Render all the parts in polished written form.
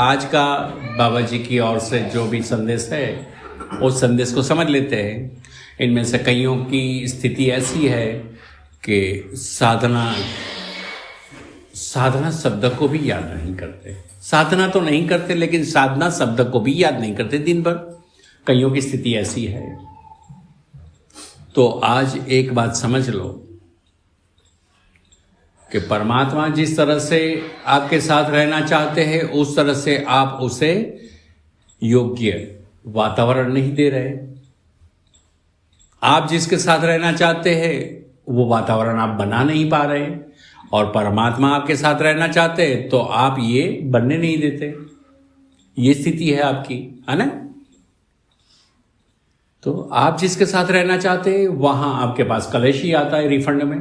आज का बाबा जी की ओर से जो भी संदेश है उस संदेश को समझ लेते हैं। इनमें से कईयों की स्थिति ऐसी है कि साधना शब्द को भी याद नहीं करते। साधना तो नहीं करते लेकिन साधना शब्द को भी याद नहीं करते दिन भर। कईयों की स्थिति ऐसी है। तो आज एक बात समझ लो कि परमात्मा जिस तरह से आपके साथ रहना चाहते हैं उस तरह से आप उसे योग्य वातावरण नहीं दे रहे। आप जिसके साथ रहना चाहते हैं वो वातावरण आप बना नहीं पा रहे, और परमात्मा आपके साथ रहना चाहते हैं तो आप ये बनने नहीं देते। ये स्थिति है आपकी, है ना। तो आप जिसके साथ रहना चाहते हैं वहां आपके पास कलेश ही आता है रिफंड में,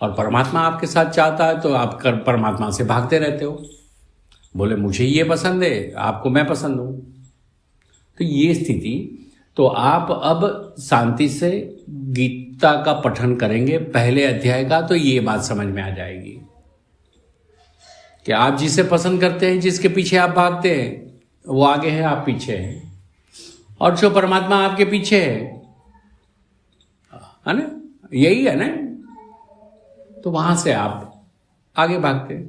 और परमात्मा आपके साथ चाहता है तो आप परमात्मा से भागते रहते हो। बोले मुझे ये पसंद है, आपको मैं पसंद हूं। तो ये स्थिति, तो आप अब शांति से गीता का पठन करेंगे पहले अध्याय का, तो ये बात समझ में आ जाएगी कि आप जिसे पसंद करते हैं, जिसके पीछे आप भागते हैं, वो आगे है, आप पीछे हैं, और जो परमात्मा आपके पीछे है ना, यही है ना। तो वहां से आप आगे भागते हैं।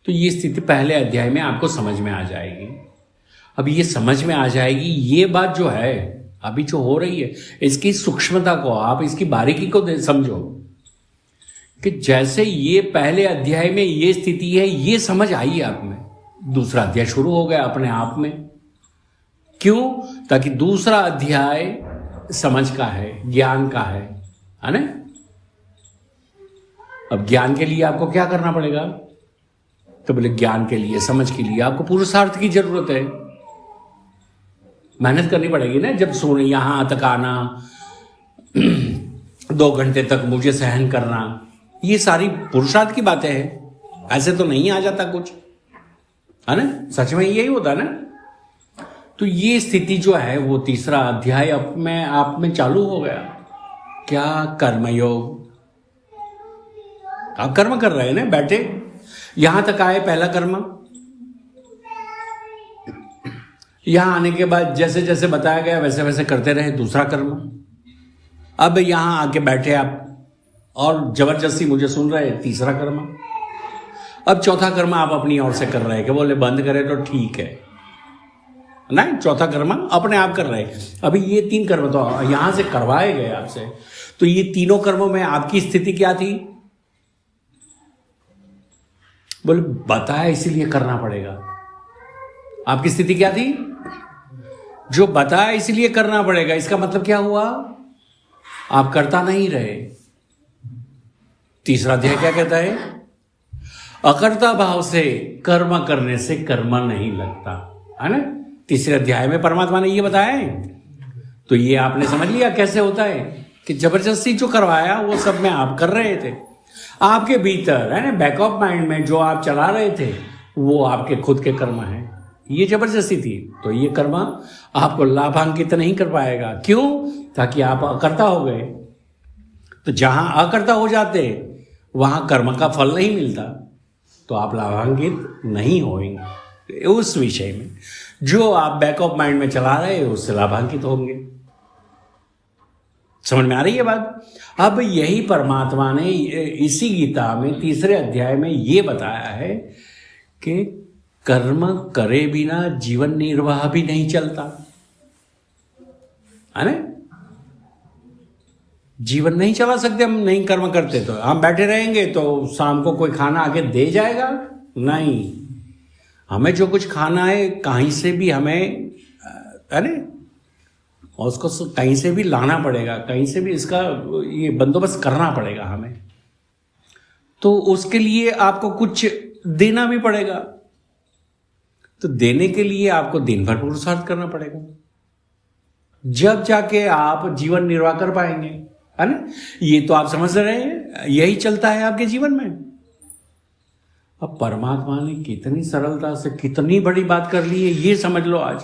तो ये स्थिति पहले अध्याय में आपको समझ में आ जाएगी। अब ये समझ में आ जाएगी, ये बात जो है अभी जो हो रही है, इसकी सूक्ष्मता को आप, इसकी बारीकी को समझो कि जैसे ये पहले अध्याय में ये स्थिति है, ये समझ आई आप में, दूसरा अध्याय शुरू हो गया अपने आप में। क्यों? ताकि दूसरा अध्याय समझ का है, ज्ञान का है ना। अब ज्ञान के लिए आपको क्या करना पड़ेगा? तो बोले ज्ञान के लिए, समझ के लिए आपको पुरुषार्थ की जरूरत है, मेहनत करनी पड़ेगी ना। जब सोने यहां तक आना, 2 घंटे तक मुझे सहन करना, ये सारी पुरुषार्थ की बातें हैं। ऐसे तो नहीं आ जाता कुछ, है ना। सच में यही होता है ना। तो ये स्थिति जो है वो तीसरा अध्याय अपने आप में चालू हो गया। क्या? कर्मयोग। आप कर्म कर रहे हैं ना, बैठे यहां तक आए, पहला कर्म। यहां आने के बाद जैसे जैसे बताया गया वैसे वैसे करते रहे, दूसरा कर्म। अब यहां आके बैठे आप और जबरदस्ती मुझे सुन रहे, तीसरा कर्म। अब चौथा कर्म आप अपनी ओर से कर रहे हैं कि बोले बंद करें तो ठीक है ना। चौथा कर्म अपने आप कर रहे हैं। अभी ये 3 कर्म तो यहां से करवाए गए आपसे। तो ये तीनों कर्मों में आपकी स्थिति क्या थी? बोले बताया इसीलिए करना पड़ेगा। आपकी स्थिति क्या थी? जो बताया इसलिए करना पड़ेगा। इसका मतलब क्या हुआ? आप करता नहीं रहे। तीसरा अध्याय क्या कहता है? अकर्ता भाव से कर्म करने से कर्म नहीं लगता, है ना। तीसरे अध्याय में परमात्मा ने ये बताया है। तो ये आपने समझ लिया कैसे होता है कि जबरदस्ती जो करवाया वो सब में आप कर रहे थे। आपके भीतर, है ना, बैक ऑफ माइंड में जो आप चला रहे थे वो आपके खुद के कर्म है। ये जबरदस्ती थी। तो ये कर्म आपको लाभान्वित नहीं कर पाएगा। क्यों? ताकि आप अकर्ता हो गए। तो जहां अकर्ता हो जाते वहां कर्म का फल नहीं मिलता, तो आप लाभान्वित नहीं होंगे उस विषय में। जो आप बैक ऑफ माइंड में चला रहे हैं उससे लाभान्वित होंगे। समझ में आ रही है बात? अब यही परमात्मा ने इसी गीता में तीसरे अध्याय में ये बताया है कि कर्म करे बिना जीवन निर्वाह भी नहीं चलता, है ना। जीवन नहीं चला सकते हम नहीं कर्म करते। तो हम बैठे रहेंगे तो शाम को कोई खाना आके दे जाएगा? नहीं। हमें जो कुछ खाना है कहीं से भी हमें, है ना, और उसको कहीं से भी लाना पड़ेगा, कहीं से भी इसका ये बंदोबस्त करना पड़ेगा हमें। तो उसके लिए आपको कुछ देना भी पड़ेगा। तो देने के लिए आपको दिन भर पुरुषार्थ करना पड़ेगा, जब जाके आप जीवन निर्वाह कर पाएंगे, है ना। ये तो आप समझ रहे हैं, यही चलता है आपके जीवन में। अब परमात्मा ने कितनी सरलता से कितनी बड़ी बात कर ली है, ये समझ लो। आज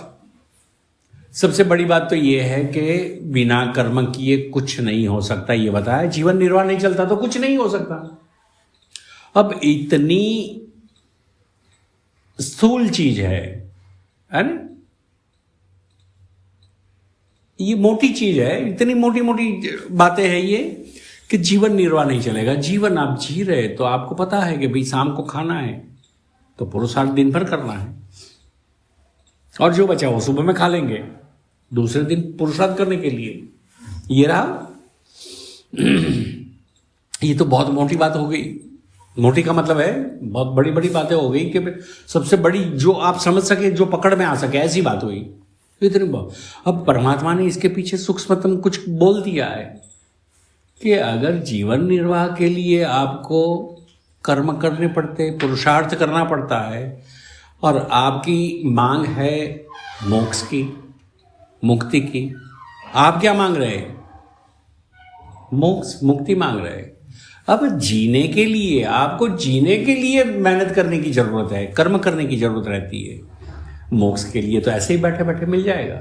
सबसे बड़ी बात तो ये है कि बिना कर्म किए कुछ नहीं हो सकता, ये बताया। जीवन निर्वाह नहीं चलता तो कुछ नहीं हो सकता। अब इतनी स्थूल चीज है ना? ये मोटी चीज है, इतनी मोटी मोटी बातें हैं ये कि जीवन निर्वाह नहीं चलेगा। जीवन आप जी रहे तो आपको पता है कि भाई शाम को खाना है तो पुरुषार्थ दिन भर करना है, और जो बचा वो सुबह में खा लेंगे, दूसरे दिन पुरुषार्थ करने के लिए। ये रहा। ये तो बहुत मोटी बात हो गई। मोटी का मतलब है बहुत बड़ी बड़ी बातें हो गई कि सबसे बड़ी जो आप समझ सके, जो पकड़ में आ सके, ऐसी बात हुई। इतनी बहुत। अब परमात्मा ने इसके पीछे सूक्ष्मतम कुछ बोल दिया है कि अगर जीवन निर्वाह के लिए आपको कर्म करने पड़ते, पुरुषार्थ करना पड़ता है, और आपकी मांग है मोक्ष की, मुक्ति की, आप क्या मांग रहे हैं? मोक्ष, मुक्ति मांग रहे हैं। अब जीने के लिए, आपको जीने के लिए मेहनत करने की जरूरत है, कर्म करने की जरूरत रहती है। मोक्ष के लिए तो ऐसे ही बैठे बैठे मिल जाएगा।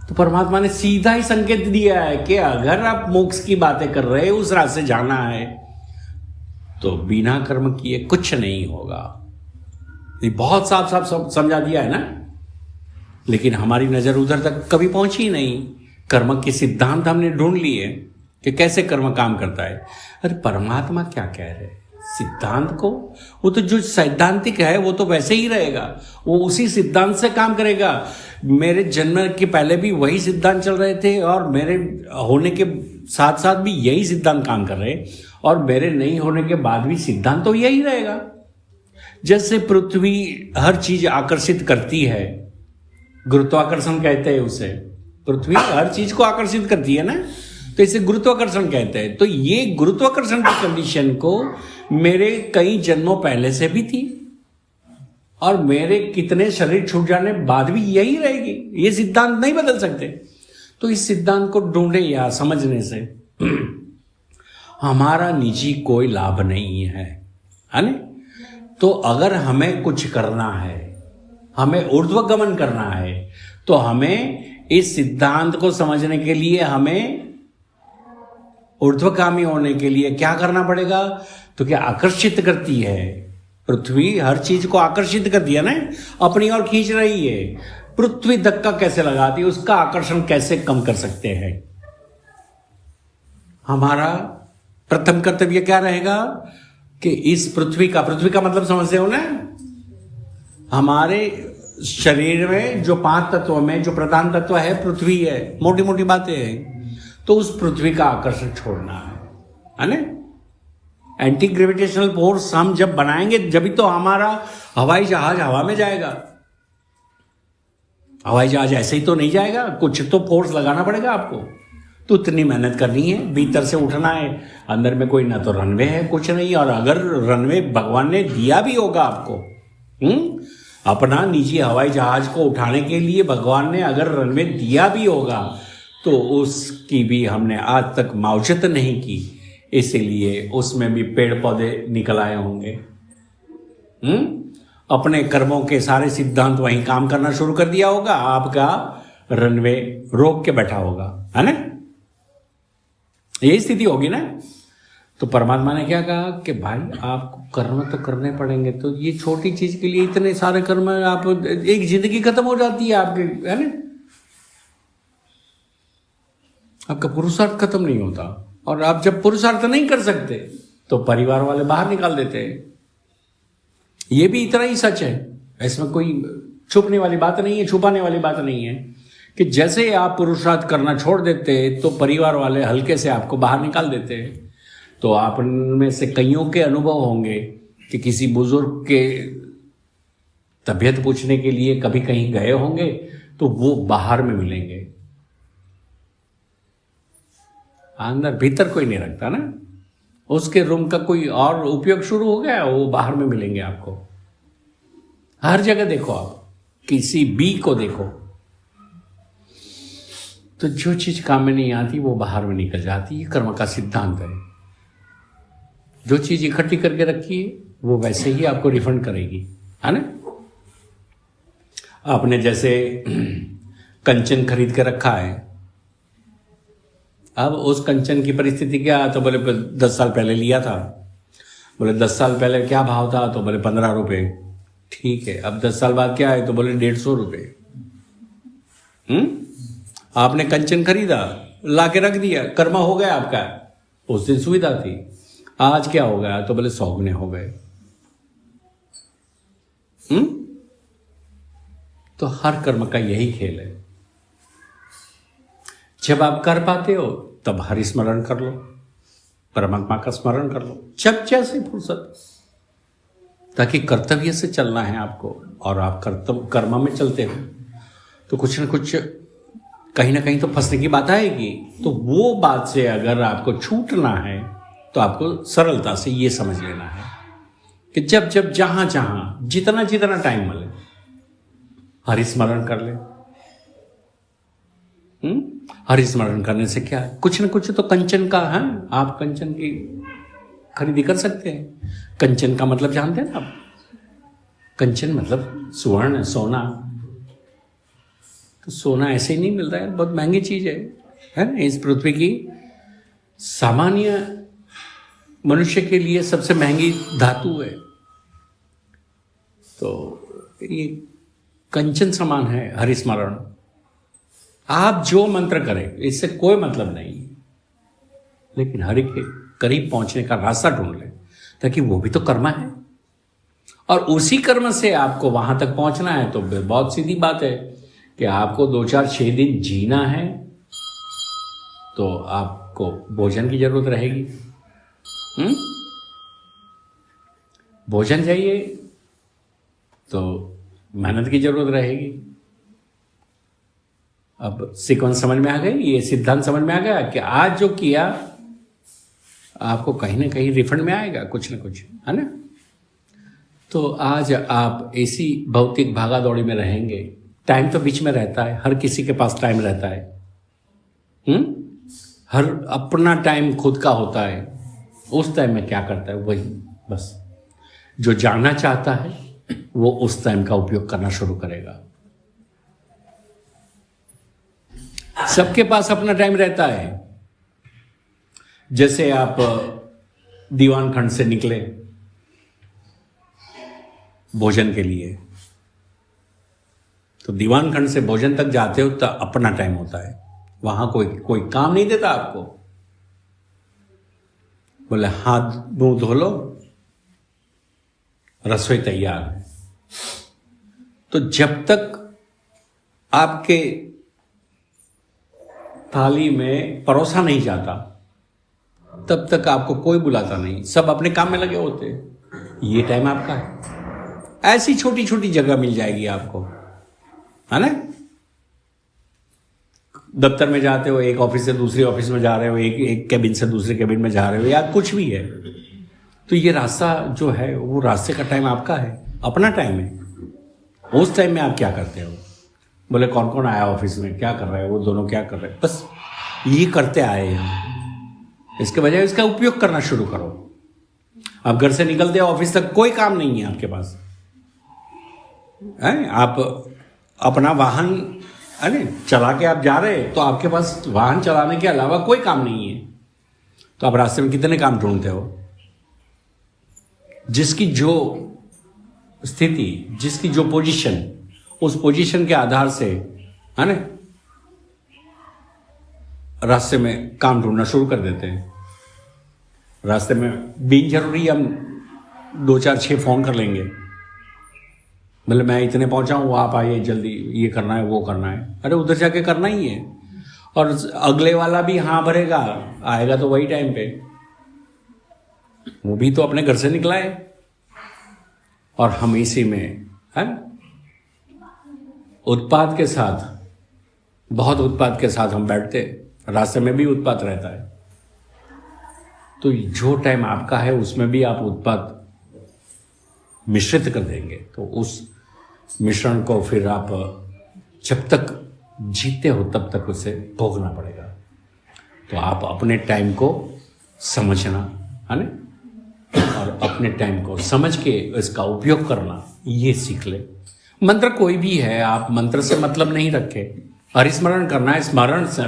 तो परमात्मा ने सीधा ही संकेत दिया है कि अगर आप मोक्ष की बातें कर रहे हैं, उस रास्ते जाना है, तो बिना कर्म किए कुछ नहीं होगा। ये बहुत साफ साफ समझा दिया है ना, लेकिन हमारी नजर उधर तक कभी पहुंची ही नहीं। कर्म के सिद्धांत हमने ढूंढ लिए कि कैसे कर्म काम करता है। अरे परमात्मा क्या कह रहे हैं सिद्धांत को? वो तो जो सैद्धांतिक है वो तो वैसे ही रहेगा, वो उसी सिद्धांत से काम करेगा। मेरे जन्म के पहले भी वही सिद्धांत चल रहे थे, और मेरे होने के साथ साथ भी यही सिद्धांत काम कर रहे, और मेरे नहीं होने के बाद भी सिद्धांत तो यही रहेगा। जैसे पृथ्वी हर चीज आकर्षित करती है, गुरुत्वाकर्षण कहते हैं उसे, पृथ्वी हर चीज को आकर्षित करती है ना, तो इसे गुरुत्वाकर्षण कहते हैं। तो ये गुरुत्वाकर्षण की कंडीशन को मेरे कई जन्मों पहले से भी थी, और मेरे कितने शरीर छूट जाने बाद भी यही रहेगी। ये सिद्धांत नहीं बदल सकते। तो इस सिद्धांत को ढूंढे या समझने से हमारा निजी कोई लाभ नहीं है ना? तो अगर हमें कुछ करना है, हमें ऊर्ध्वगमन करना है, तो हमें इस सिद्धांत को समझने के लिए, हमें ऊर्ध्वगामी होने के लिए क्या करना पड़ेगा? तो क्या आकर्षित करती है पृथ्वी, हर चीज को आकर्षित करती है ना, अपनी ओर खींच रही है। पृथ्वी धक्का कैसे लगाती है, उसका आकर्षण कैसे कम कर सकते हैं? हमारा प्रथम कर्तव्य क्या रहेगा कि इस पृथ्वी का मतलब समझते हो ना, हमारे शरीर में जो 5 तत्वों में जो प्रधान तत्व है पृथ्वी है, मोटी मोटी बातें हैं, तो उस पृथ्वी का आकर्षण छोड़ना है ना? एंटी ग्रेविटेशनल फोर्स हम जब बनाएंगे, जब तो हमारा हवाई जहाज हवा में जाएगा। हवाई जहाज ऐसे ही तो नहीं जाएगा, कुछ तो फोर्स लगाना पड़ेगा आपको। तो इतनी मेहनत करनी है, भीतर से उठना है। अंदर में कोई ना तो रनवे है, कुछ नहीं। और अगर रनवे भगवान ने दिया भी होगा आपको, अपना निजी हवाई जहाज को उठाने के लिए भगवान ने अगर रनवे दिया भी होगा, तो उसकी भी हमने आज तक मावजत नहीं की, इसीलिए उसमें भी पेड़ पौधे निकल आए होंगे। अपने कर्मों के सारे सिद्धांत वहीं काम करना शुरू कर दिया होगा, आपका रनवे रोक के बैठा होगा, है ना? यही स्थिति होगी ना। तो परमात्मा ने क्या कहा कि भाई आपको कर्म तो करने पड़ेंगे। तो ये छोटी चीज के लिए इतने सारे कर्म, आप एक जिंदगी खत्म हो जाती है आपके, है ना? आपका पुरुषार्थ खत्म नहीं होता। और आप जब पुरुषार्थ नहीं कर सकते तो परिवार वाले बाहर निकाल देते हैं। ये भी इतना ही सच है, इसमें कोई छुपने वाली बात नहीं है, छुपाने वाली बात नहीं है कि जैसे आप पुरुषार्थ करना छोड़ देते तो परिवार वाले हल्के से आपको बाहर निकाल देते हैं। तो आप में से कईयों के अनुभव होंगे कि किसी बुजुर्ग के तबीयत पूछने के लिए कभी कहीं गए होंगे, तो वो बाहर में मिलेंगे, अंदर भीतर कोई नहीं रखता ना। उसके रूम का कोई और उपयोग शुरू हो गया, वो बाहर में मिलेंगे आपको। हर जगह देखो, आप किसी बी को देखो, तो जो चीज काम में नहीं आती वो बाहर में निकल जाती है। कर्म का सिद्धांत है। जो चीज इकट्ठी करके रखी है वो वैसे ही आपको रिफंड करेगी, है ना? आपने जैसे कंचन खरीद के रखा है, अब उस कंचन की परिस्थिति क्या, तो बोले 10 साल पहले लिया था, बोले 10 साल पहले क्या भाव था, तो बोले 15 रुपए। ठीक है, अब 10 साल बाद क्या है, तो बोले 150 रुपए। आपने कंचन खरीदा, ला के रख दिया, कर्मा हो गया आपका, उस दिन सुविधा थी। आज क्या हो गया, तो बोले 100 गुने हो गए। तो हर कर्म का यही खेल है। जब आप कर पाते हो तब हरि स्मरण कर लो, परमात्मा का स्मरण कर लो, जब जैसे फुर्सत, ताकि कर्तव्य से चलना है आपको। और आप कर्तव्य कर्म में चलते हो तो कुछ न कुछ कहीं ना कहीं तो फंसने की बात आएगी। तो वो बात से अगर आपको छूटना है तो आपको सरलता से ये समझ लेना है कि जब जब जहां जहां जितना जितना टाइम मिले हरि स्मरण कर ले। हरि स्मरण करने से क्या है, कुछ न कुछ तो कंचन का है, आप कंचन की खरीदी कर सकते हैं। कंचन का मतलब जानते हैं ना आप? कंचन मतलब स्वर्ण, सोना। तो सोना ऐसे ही नहीं मिल रहा है, बहुत महंगी चीज है ना। इस पृथ्वी की सामान्य मनुष्य के लिए सबसे महंगी धातु है। तो ये कंचन समान है हरि स्मरण। आप जो मंत्र करें इससे कोई मतलब नहीं, लेकिन हरि के करीब पहुंचने का रास्ता ढूंढ लें, ताकि वो भी तो कर्म है और उसी कर्म से आपको वहां तक पहुंचना है। तो बहुत सीधी बात है कि आपको 2 4 6 दिन जीना है तो आपको भोजन की जरूरत रहेगी। भोजन चाहिए तो मेहनत की जरूरत रहेगी। अब सीक्वेंस समझ में आ गई, ये सिद्धांत समझ में आ गया कि आज जो किया आपको कहीं ना कहीं रिफंड में आएगा, कुछ ना कुछ, है ना। तो आज आप ऐसी भौतिक भागा दौड़ी में रहेंगे, टाइम तो बीच में रहता है, हर किसी के पास टाइम रहता है। हर अपना टाइम खुद का होता है। उस टाइम में क्या करता है, वही बस जो जानना चाहता है वो उस टाइम का उपयोग करना शुरू करेगा। सबके पास अपना टाइम रहता है। जैसे आप दीवान खंड से निकले भोजन के लिए, तो दीवान खंड से भोजन तक जाते हो तो अपना टाइम होता है। वहां कोई काम नहीं देता आपको, बोले हाथ मुंह धो लो, रसोई तैयार है। तो जब तक आपके थाली में परोसा नहीं जाता तब तक आपको कोई बुलाता नहीं, सब अपने काम में लगे होते। ये टाइम आपका है। ऐसी छोटी छोटी जगह मिल जाएगी आपको, है ना। दफ्तर में जाते हो, एक ऑफिस से दूसरी ऑफिस में जा रहे हो, एक कैबिन से दूसरे कैबिन में जा रहे हो, या कुछ भी है, तो ये रास्ता जो है वो रास्ते का टाइम आपका है, अपना टाइम है। उस टाइम में आप क्या करते हो, बोले कौन कौन आया ऑफिस में, क्या कर रहे हो, वो दोनों क्या कर रहे हैं, बस ये करते आए हैं। इसके बजाय इसका उपयोग करना शुरू करो। आप घर से निकलते हो ऑफिस तक, कोई काम नहीं है आपके पास, है? आप अपना वाहन अरे चला के आप जा रहे, तो आपके पास वाहन चलाने के अलावा कोई काम नहीं है। तो आप रास्ते में कितने काम ढूंढते हो। जिसकी जो स्थिति, जिसकी जो पोजीशन, उस पोजीशन के आधार से, है ना, रास्ते में काम ढूंढना शुरू कर देते हैं। रास्ते में बिन जरूरी हम 2 4 6 फोन कर लेंगे, मतलब मैं इतने पहुंचा हूं, आप आइए जल्दी, ये करना है वो करना है। अरे उधर जाके करना ही है, और अगले वाला भी हाँ भरेगा, आएगा तो वही टाइम पे, वो भी तो अपने घर से निकला है। और हम इसी में, है, उत्पाद के साथ, बहुत उत्पाद के साथ हम बैठते, रास्ते में भी उत्पाद रहता है। तो जो टाइम आपका है उसमें भी आप उत्पाद मिश्रित कर देंगे, तो उस मिश्रण को फिर आप जब तक जीते हो तब तक उसे भोगना पड़ेगा। तो आप अपने टाइम को समझना, है ना, और अपने टाइम को समझ के इसका उपयोग करना, ये सीख ले। मंत्र कोई भी है, आप मंत्र से मतलब नहीं रखे, हरिस्मरण करना है। स्मरण से,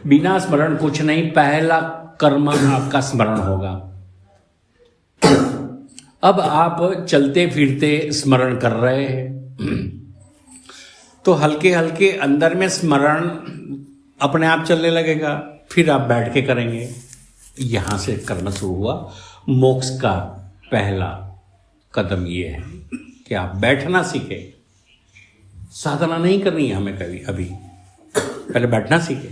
बिना स्मरण कुछ नहीं, पहला कर्म आपका स्मरण होगा। अब आप चलते फिरते स्मरण कर रहे हैं, तो हल्के हल्के अंदर में स्मरण अपने आप चलने लगेगा। फिर आप बैठ के करेंगे। यहां से करना शुरू हुआ। मोक्ष का पहला कदम ये है कि आप बैठना सीखे। साधना नहीं करनी है हमें कभी, अभी पहले बैठना सीखे।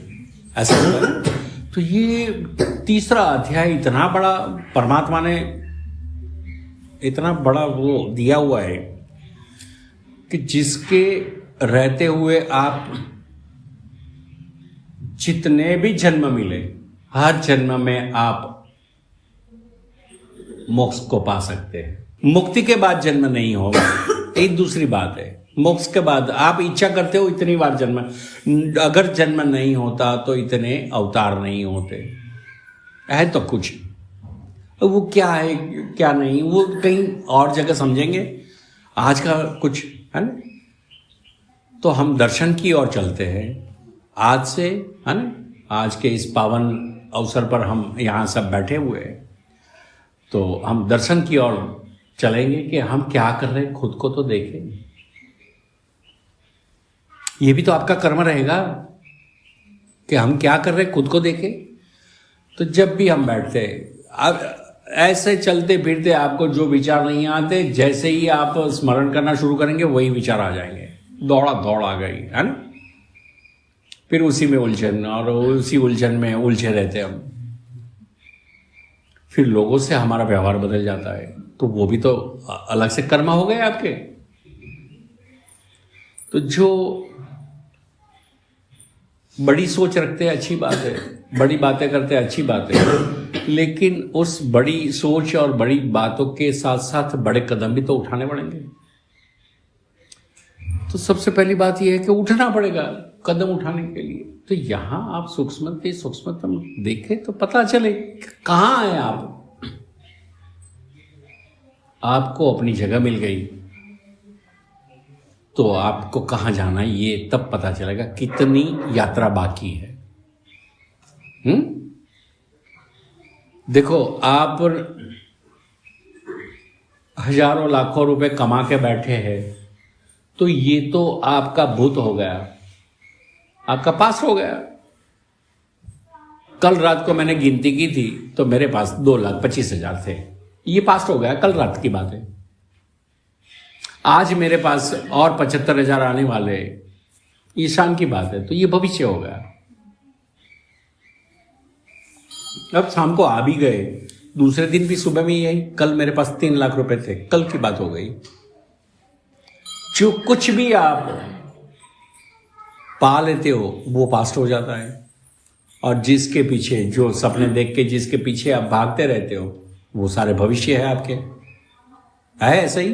ऐसा होगा ना। तो ये तीसरा अध्याय इतना बड़ा परमात्मा ने इतना बड़ा वो दिया हुआ है कि जिसके रहते हुए आप जितने भी जन्म मिले, हर जन्म में आप मोक्ष को पा सकते हैं। मुक्ति के बाद जन्म नहीं होगा, एक दूसरी बात है। मोक्ष के बाद आप इच्छा करते हो इतनी बार जन्म, अगर जन्म नहीं होता तो इतने अवतार नहीं होते। है तो कुछ वो क्या है क्या नहीं, वो कहीं और जगह समझेंगे। आज का कुछ है ना, तो हम दर्शन की ओर चलते हैं आज से, है ना। आज के इस पावन अवसर पर हम यहाँ सब बैठे हुए हैं, तो हम दर्शन की ओर चलेंगे कि हम क्या कर रहे हैं, खुद को तो देखें। ये भी तो आपका कर्म रहेगा कि हम क्या कर रहे हैं, खुद को देखें। तो जब भी हम बैठते हैं, अब ऐसे चलते फिरते आपको जो विचार नहीं आते, जैसे ही आप स्मरण करना शुरू करेंगे वही विचार आ जाएंगे। दौड़ा दौड़ आ गई, है ना। फिर उसी में उलझन, और उसी उलझन में उलझे रहते हम। फिर लोगों से हमारा व्यवहार बदल जाता है, तो वो भी तो अलग से कर्म हो गए आपके। तो जो बड़ी सोच रखते हैं अच्छी बात है, बड़ी बातें करते हैं अच्छी बात है, लेकिन उस बड़ी सोच और बड़ी बातों के साथ साथ बड़े कदम भी तो उठाने पड़ेंगे। तो सबसे पहली बात यह है कि उठना पड़ेगा कदम उठाने के लिए। तो यहां आप सूक्ष्मतम देखें तो पता चले कहां है आप। आपको अपनी जगह मिल गई तो आपको कहां जाना है ये तब पता चलेगा, कितनी यात्रा बाकी है। देखो, आप हजारों लाखों रुपए कमा के बैठे हैं, तो ये तो आपका भूत हो गया, आपका पास हो गया। कल रात को मैंने गिनती की थी तो मेरे पास 2,25,000 थे, ये पास हो गया, कल रात की बात है। आज मेरे पास और 75,000 आने वाले, ये शाम की बात है, तो ये भविष्य हो गया। अब शाम को आ भी गए, दूसरे दिन भी सुबह में यही, कल मेरे पास 3 लाख रुपए थे, कल की बात हो गई। जो कुछ भी आप पा लेते हो वो पास्ट हो जाता है, और जिसके पीछे, जो सपने देख के जिसके पीछे आप भागते रहते हो, वो सारे भविष्य है आपके। है ऐसा ही।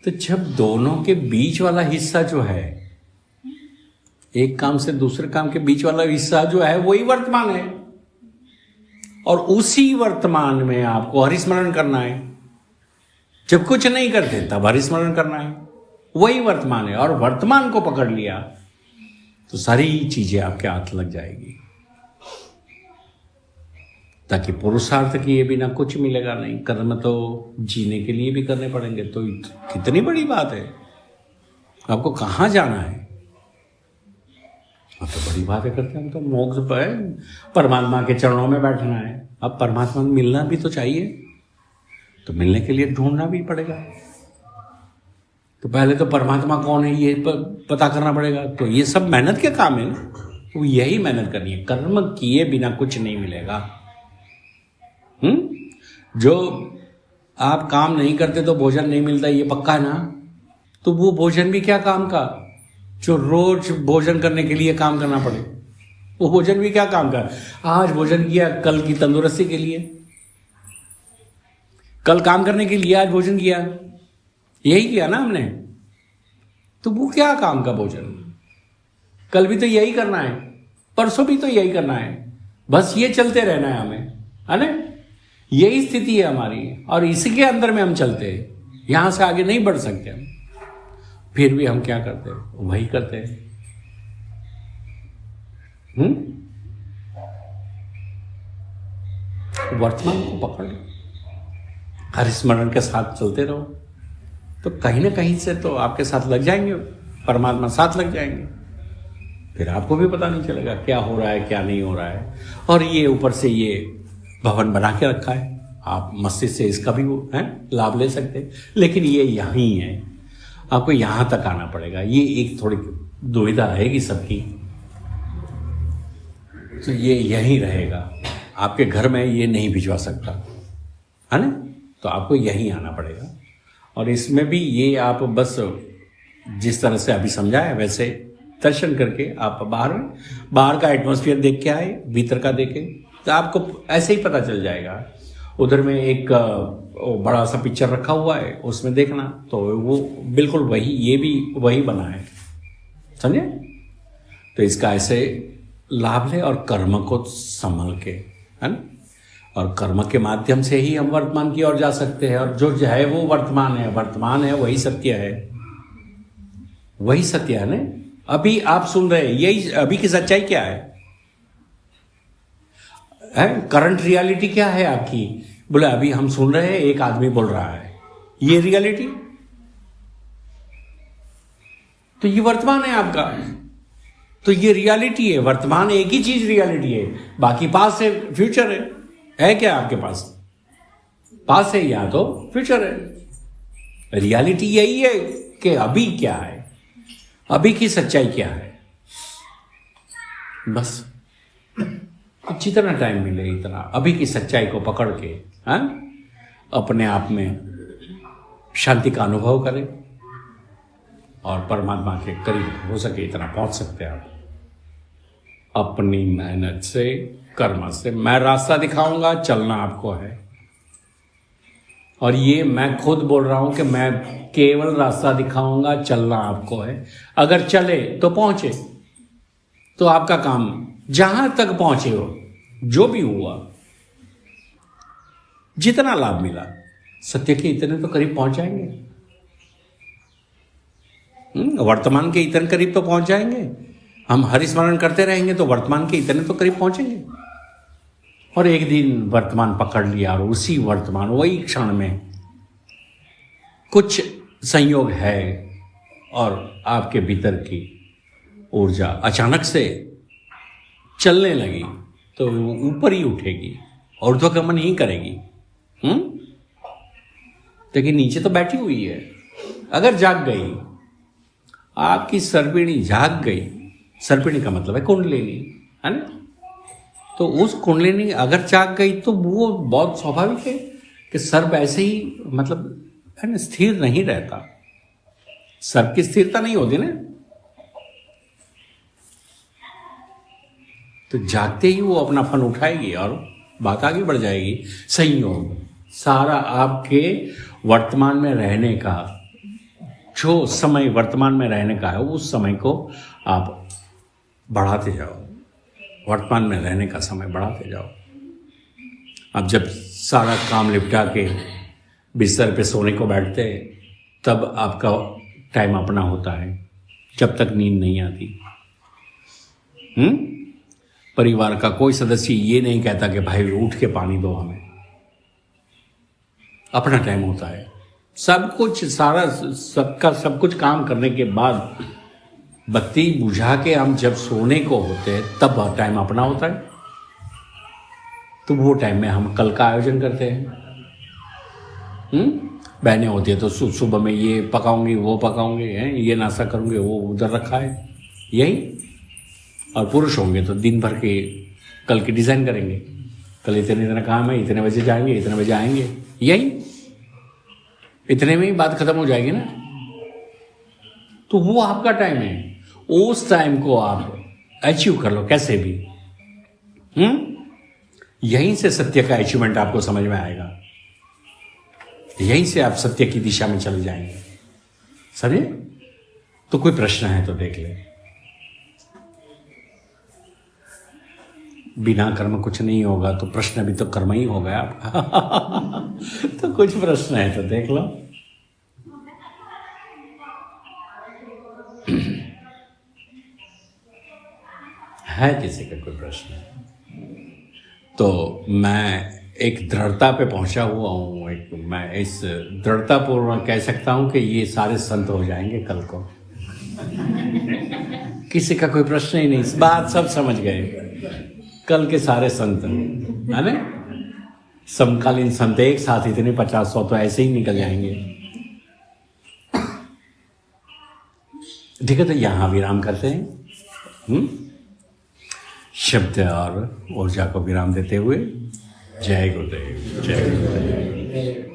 तो जब दोनों के बीच वाला हिस्सा जो है, एक काम से दूसरे काम के बीच वाला हिस्सा जो है, वही वर्तमान है, और उसी वर्तमान में आपको हरिस्मरण करना है। जब कुछ नहीं करते तब हरिस्मरण करना है, वही वर्तमान है। और वर्तमान को पकड़ लिया तो सारी चीजें आपके हाथ लग जाएगी। ताकि पुरुषार्थ किए बिना कुछ मिलेगा नहीं। कर्म तो जीने के लिए भी करने पड़ेंगे। तो कितनी बड़ी बात है, आपको कहां जाना है। अब तो बड़ी बातें करते हैं हम, तो मोक्ष पर परमात्मा के चरणों में बैठना है। अब परमात्मा में मिलना भी तो चाहिए, तो मिलने के लिए ढूंढना भी पड़ेगा। तो पहले तो परमात्मा कौन है ये पता करना पड़ेगा। तो ये सब मेहनत के काम है ना, तो यही मेहनत करनी है। कर्म किए बिना कुछ नहीं मिलेगा। जो आप काम नहीं करते तो भोजन नहीं मिलता, ये पक्का है ना। तो वो भोजन भी क्या काम का, जो रोज भोजन करने के लिए काम करना पड़े, वो भोजन भी क्या काम का। आज भोजन किया कल की तंदुरुस्ती के लिए, कल काम करने के लिए आज भोजन किया, यही किया ना हमने। तो वो क्या काम का भोजन, कल भी तो यही करना है, परसों भी तो यही करना है, बस ये चलते रहना है हमें, है ना। यही स्थिति है हमारी, और इसी के अंदर में हम चलते हैं, यहां से आगे नहीं बढ़ सकते हम। फिर भी हम क्या करते हैं, वही करते हैं। वर्तमान को पकड़ लो, हर स्मरण के साथ चलते रहो, तो कहीं ना कहीं से तो आपके साथ लग जाएंगे, परमात्मा साथ लग जाएंगे, फिर आपको भी पता नहीं चलेगा क्या हो रहा है क्या नहीं हो रहा है। और ये ऊपर से ये भवन बना के रखा है, आप मस्जिद से इसका भी है लाभ ले सकते हैं, लेकिन ये यहीं है, आपको यहाँ तक आना पड़ेगा। ये एक थोड़ी दुविधा रहेगी सबकी, तो ये यहीं रहेगा, आपके घर में ये नहीं भिजवा सकता है ना, तो आपको यहीं आना पड़ेगा। और इसमें भी ये आप बस जिस तरह से अभी समझाया वैसे दर्शन करके आप बाहर का एटमॉस्फेयर देख के आए, भीतर का देखें, तो आपको ऐसे ही पता चल जाएगा। उधर में एक बड़ा सा पिक्चर रखा हुआ है, उसमें देखना तो वो बिल्कुल वही, ये भी वही बना है, समझे। तो इसका ऐसे लाभ ले और कर्म को संभल के, है ना, और कर्म के माध्यम से ही हम वर्तमान की ओर जा सकते हैं। और जो है वो वर्तमान है वही सत्य है, वही सत्य है ना। अभी आप सुन रहे हैं, यही अभी की सच्चाई क्या है? करंट रियलिटी क्या है आपकी? बोले अभी हम सुन रहे हैं एक आदमी बोल रहा है, ये रियलिटी, तो ये वर्तमान है आपका, तो ये रियलिटी है, वर्तमान एक ही चीज रियलिटी है, बाकी पास है फ्यूचर है क्या आपके पास? पास है या तो फ्यूचर है। रियलिटी यही है कि अभी क्या है, अभी की सच्चाई क्या है, बस जितना टाइम मिले इतना अभी की सच्चाई को पकड़ के अपने आप में शांति का अनुभव करें और परमात्मा के करीब हो सके इतना पहुंच सकते हैं आप अपनी मेहनत से, कर्म से। मैं रास्ता दिखाऊंगा, चलना आपको है। और ये मैं खुद बोल रहा हूं कि मैं केवल रास्ता दिखाऊंगा, चलना आपको है। अगर चले तो पहुंचे, तो आपका काम जहां तक पहुंचे हो, जो भी हुआ, जितना लाभ मिला, सत्य के इतने तो करीब पहुंच जाएंगे, वर्तमान के इतने करीब तो पहुंच जाएंगे। हम हरिस्मरण करते रहेंगे तो वर्तमान के इतने तो करीब पहुंचेंगे। और एक दिन वर्तमान पकड़ लिया और उसी वर्तमान, वही क्षण में कुछ संयोग है और आपके भीतर की ऊर्जा अचानक से चलने लगी, तो वो ऊपर ही उठेगी, ऊर्ध्वगमन ही करेगी। लेकिन नीचे तो बैठी हुई है। अगर जाग गई, आपकी सर्पिणी जाग गई, सर्पिणी का मतलब है कुंडलिनी, है ना, तो उस कुंडलिनी अगर जाग गई तो वो बहुत स्वाभाविक है कि सर्प ऐसे ही मतलब है ना स्थिर नहीं रहता, सर्प की स्थिरता नहीं होती ना, तो जागते ही वो अपना फन उठाएगी और बात आगे बढ़ जाएगी। संयोग सारा आपके वर्तमान में रहने का, जो समय वर्तमान में रहने का है, उस समय को आप बढ़ाते जाओ, वर्तमान में रहने का समय बढ़ाते जाओ। अब जब सारा काम निपटा के बिस्तर पे सोने को बैठते हैं, तब आपका टाइम अपना होता है, जब तक नींद नहीं आती। परिवार का कोई सदस्य ये नहीं कहता कि भाई उठ के पानी दो हमें, अपना टाइम होता है। सब कुछ सारा सबका सब कुछ काम करने के बाद बत्ती बुझा के हम जब सोने को होते हैं तब टाइम अपना होता है। तो वो टाइम में हम कल का आयोजन करते हैं। बहनें होती है तो सुबह में ये पकाऊंगी, वो पकाऊंगी, ये नाश्ता करूंगे, वो उधर रखा है, यही। और पुरुष होंगे तो दिन भर के कल की डिजाइन करेंगे, कल इतने काम है, इतने बजे जाएंगे, इतने बजे आएंगे, यही। इतने में ही बात खत्म हो जाएगी ना। तो वो आपका टाइम है, उस टाइम को आप अचीव कर लो कैसे भी। यहीं से सत्य का अचीवमेंट आपको समझ में आएगा, यहीं से आप सत्य की दिशा में चले जाएंगे, समझे। तो कोई प्रश्न है तो देख ले। बिना कर्म कुछ नहीं होगा, तो प्रश्न भी तो कर्म ही हो गया आपका। तो कुछ प्रश्न है तो देख लो। है किसी का कोई प्रश्न? तो मैं एक दृढ़ता पे पहुंचा हुआ हूँ। एक मैं इस दृढ़तापूर्वक कह सकता हूँ कि ये सारे संत हो जाएंगे कल को। किसी का कोई प्रश्न ही नहीं, इस बात सब समझ गए। कल के सारे संत है ना, समकालीन संत एक साथ इतने 50-100 तो ऐसे ही निकल जाएंगे। ठीक है, तो यहां विराम करते हैं। शब्द और ऊर्जा को विराम देते हुए जय गुरुदेव, जय गुरुदेव।